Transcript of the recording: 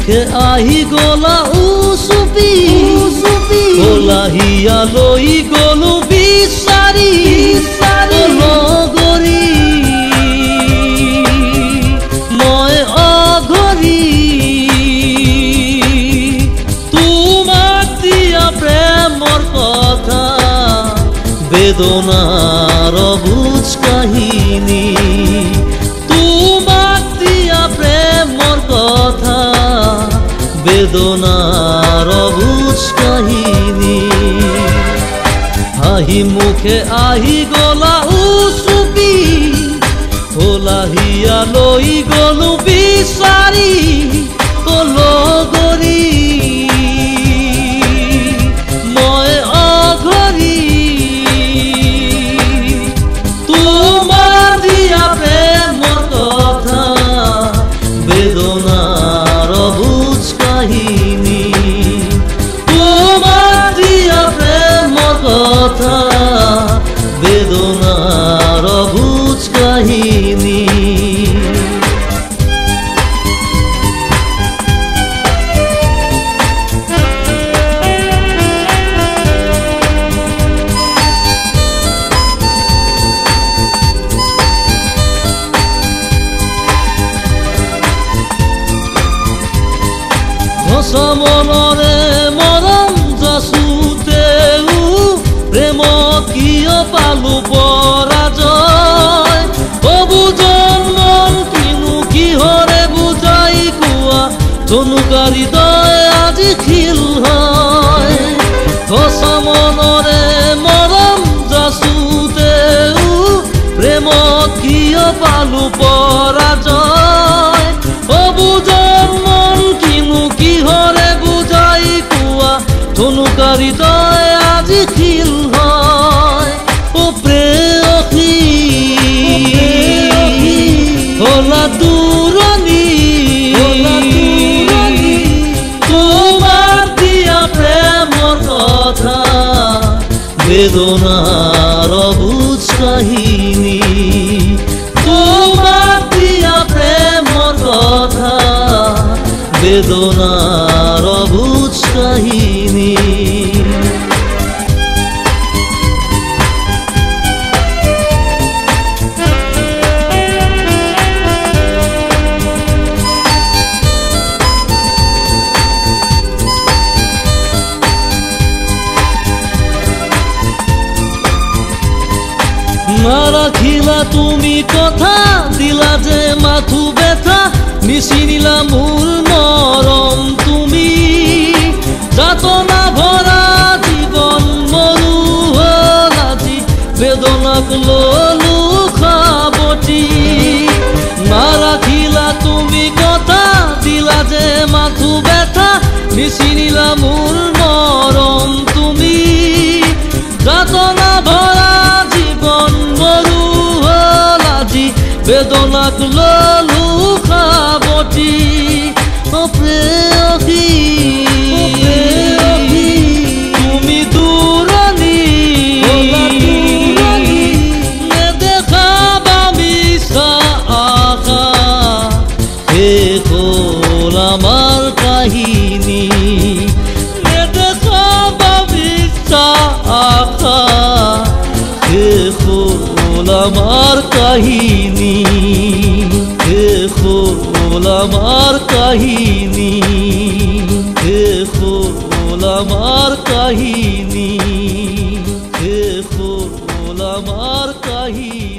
মুখে আহি গলা উচুপি কলাহিয়া লৈ গলো বিচাৰি লগৰী মই অঘৰী তোমাক দিয়া প্ৰেমৰ কথা বেদনাৰ বুজ কাহিনী তোমাক দিয়া প্ৰেমৰ কথা বেদনাৰ বুজ কাহিনী হাঁহি মুখে আহি গলা উচুপি কলাহিয়া লৈ গলো বিচাৰি লগৰী মই অঘৰী তোমাৰ দিয়া প্ৰেমৰ কথা বেদনাৰ বুজ কাহিনী তোমাৰ দিয়া প্ৰেমৰ কথা বেদনাৰ বুজ কাহিনী মনৰে মৰম যাচোতেও প্ৰেমত কিয় পালো পৰাজয় অবুজন মন কিনো কিহৰে বুজাই কোৱা জনুকাৰী দয় আজি খিল হয় সঁচা মনৰে মৰম যাচোতেও প্ৰেমত কিয় পালো পৰাজয় অবুজন মন কিনো কিহৰে বুজাই কোৱা জনুকাৰী দয় আজি খিল হয় ও প্ৰেয়সী হলা দূৰণি তোমাৰ দিয়া প্ৰেমৰ কথা বেদনাৰ বুজ কাহিনী তোমাৰ দিয়া প্ৰেমৰ কথা বেদনাৰ বুজ কাহিনী নাৰাখিলা তুমি কথা দিলা যে মাথো ব্যথা নিচিনিলা মোৰ মৰম তুমি যাতনা ভৰা জীৱন মৰু হ'ল আজি বেদনাক ললো খাবতি নাৰাখিলা তুমি কথা দিলা যে মাথো ব্যথা নিচিনিলা মোৰ মৰম তুমি যাতনা ভৰা জীৱন মৰু হ'ল আজি বেদনাক ললো খাবতি প্ৰেয়সী তুমি দূৰণি নেদেখাবা মিছা আশা শেষ হ'ল আমাৰ কাহিনী নেদেখাবা মিছা আশা শেষ হ'ল আমাৰ কাহিনী শেষ হ'ল আমাৰ কাহিনী শেষ হ'ল আমাৰ কাহিনী শেষ হ'ল আমাৰ কাহিনী